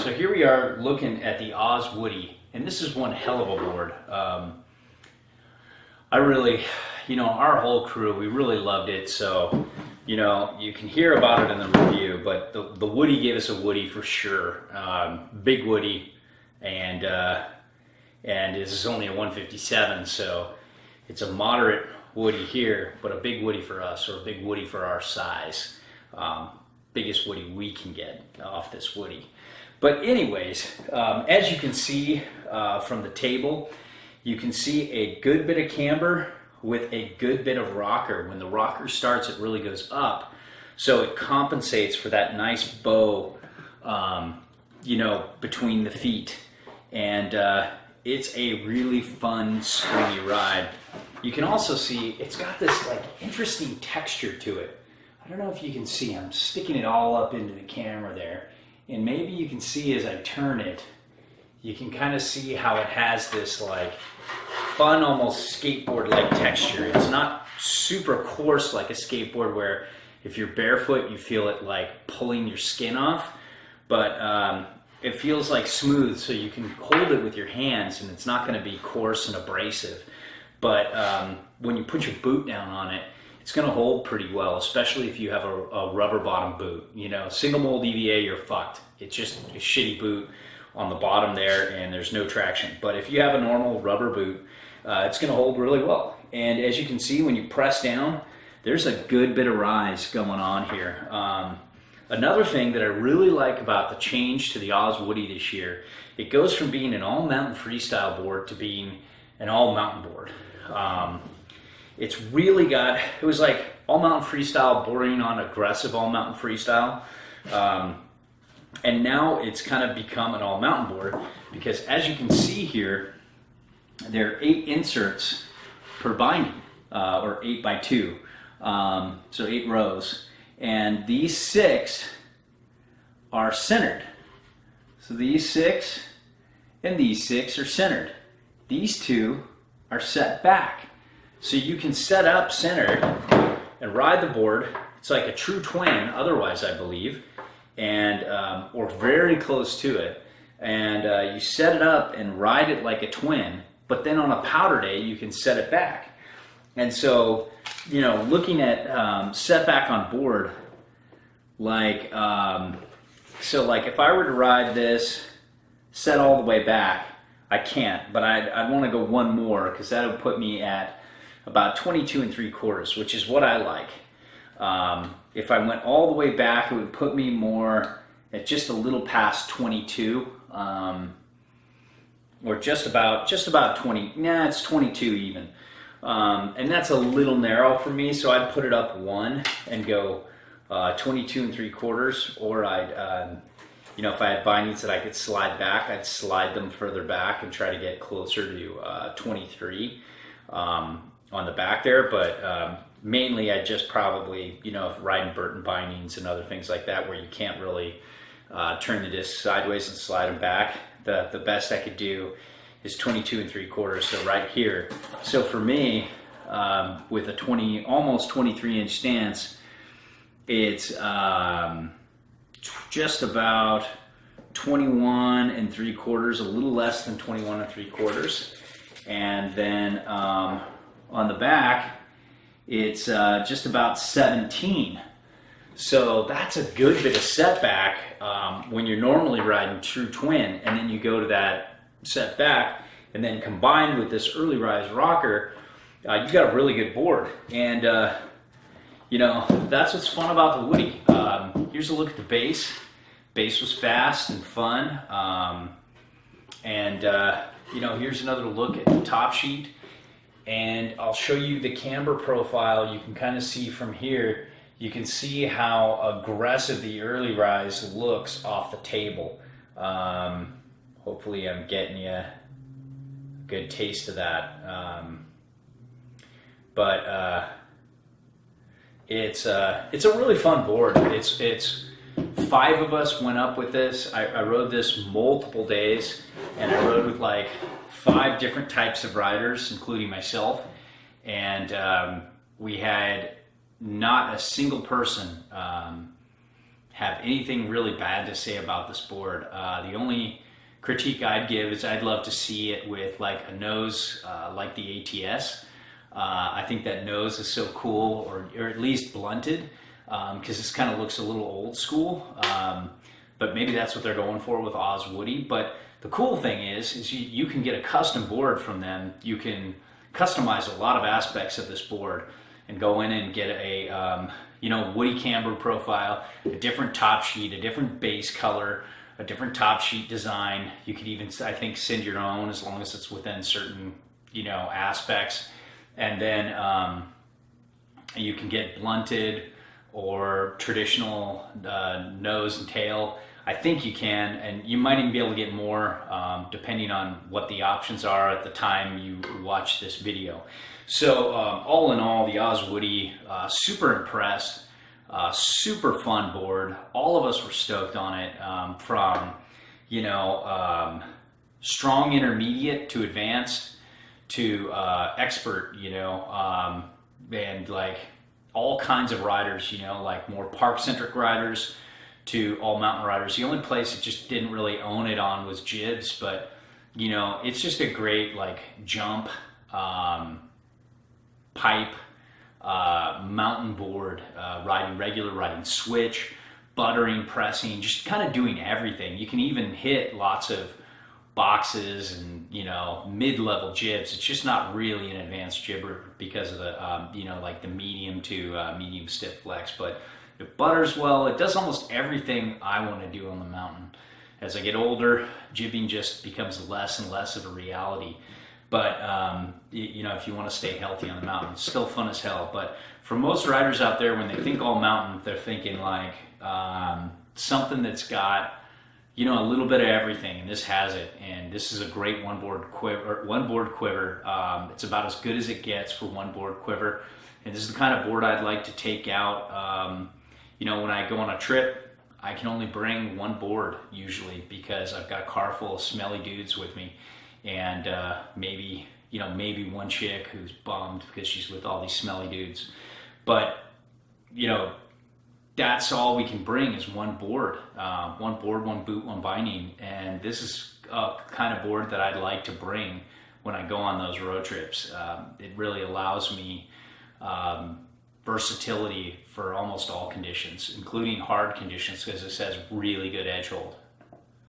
So here we are looking at the Oz Woody, and this is one hell of a board. I really, our whole crew, we really loved it. So, you can hear about it in the review, but the Woody gave us a Woody for sure. Big Woody, and this is only a 157, so it's a moderate Woody here, but a big Woody for us, or a big Woody for our size. Biggest Woody we can get off this Woody. But anyways, as you can see from the table, you can see a good bit of camber with a good bit of rocker. When the rocker starts, it really goes up. So it compensates for that nice bow, between the feet. And it's a really fun, springy ride. You can also see it's got this interesting texture to it. I don't know if you can see, I'm sticking it all up into the camera there. And maybe you can see as I turn it, you can kind of see how it has this fun, almost skateboard-like texture. It's not super coarse like a skateboard where if you're barefoot, you feel it pulling your skin off. But it feels smooth, so you can hold it with your hands and it's not going to be coarse and abrasive. But when you put your boot down on it, it's going to hold pretty well, especially if you have a rubber bottom boot. Single mold EVA, you're fucked. It's just a shitty boot on the bottom there and there's no traction. But if you have a normal rubber boot, it's going to hold really well. And as you can see, when you press down, there's a good bit of rise going on here. Another thing that I really like about the change to the Oz Woody this year, it goes from being an all mountain freestyle board to being an all mountain board. It's really got, it was all mountain freestyle bordering on aggressive all mountain freestyle. And now it's kind of become an all mountain board because as you can see here, there are 8 inserts per binding, or 8 by 2. So 8 rows. And these 6 are centered. So these 6 and these 6 are centered. These 2 are set back. So you can set up centered and ride the board. It's like a true twin, otherwise I believe, and or very close to it. And you set it up and ride it like a twin, but then on a powder day you can set it back. And so, looking at setback on board, if I were to ride this set all the way back, I can't, but I'd want to go one more because that would put me at about 22 3/4, which is what I like. If I went all the way back, it would put me more at just a little past 22, or just about 20. Nah, it's 22 even, and that's a little narrow for me. So I'd put it up 1 and go 22 3/4, or I'd, if I had bindings that I could slide back, I'd slide them further back and try to get closer to 23. On the back there, but mainly I just probably, riding Burton bindings and other things like that where you can't really turn the disc sideways and slide them back. The best I could do is 22 3/4, so right here. So for me, with a almost 23-inch stance, it's just about 21 3/4, a little less than 21 3/4, and then on the back, it's just about 17. So that's a good bit of setback when you're normally riding true twin, and then you go to that setback, and then combined with this early rise rocker, you got a really good board. And that's what's fun about the Woody. Here's a look at the base. Base was fast and fun. Here's another look at the top sheet. And I'll show you the camber profile. You can kind of see from here, you can see how aggressive the early rise looks off the table. Hopefully I'm getting you a good taste of that. It's a really fun board. It's 5 of us went up with this. I rode this multiple days, and I rode with 5 different types of riders, including myself, and we had not a single person have anything really bad to say about this board. The only critique I'd give is I'd love to see it with like a nose like the ATS. I think that nose is so cool, or at least blunted, because this kind of looks a little old school. But maybe that's what they're going for with Oz Woody. But the cool thing is you can get a custom board from them. You can customize a lot of aspects of this board and go in and get a Woody camber profile, a different top sheet, a different base color, a different top sheet design. You could even, I think, send your own as long as it's within certain aspects. And then you can get blunted or traditional nose and tail. I think you can, and you might even be able to get more depending on what the options are at the time you watch this video. So all in all, the Oz Woody, super impressed, super fun board. All of us were stoked on it, from strong intermediate to advanced to expert, and like all kinds of riders, like more park-centric riders to all mountain riders. The only place that just didn't really own it on was Jibs, but it's just a great like jump, pipe, mountain board, riding regular, riding switch, buttering, pressing, just kind of doing everything. You can even hit lots of boxes and mid-level jibs. It's just not really an advanced jibber because of the like the medium to medium stiff flex, but it butters well. It does almost everything I want to do on the mountain. As I get older, jibbing just becomes less and less of a reality. But if you want to stay healthy on the mountain, it's still fun as hell. But for most riders out there, when they think all mountain, they're thinking like something that's got a little bit of everything, and this has it. And this is a great one board quiver. It's about as good as it gets for one board quiver. And this is the kind of board I'd like to take out. When I go on a trip, I can only bring one board usually because I've got a car full of smelly dudes with me, and maybe one chick who's bummed because she's with all these smelly dudes. But that's all we can bring is one board, one boot, one binding. And this is a kind of board that I'd like to bring when I go on those road trips. It really allows me versatility for almost all conditions, including hard conditions, because this has really good edge hold.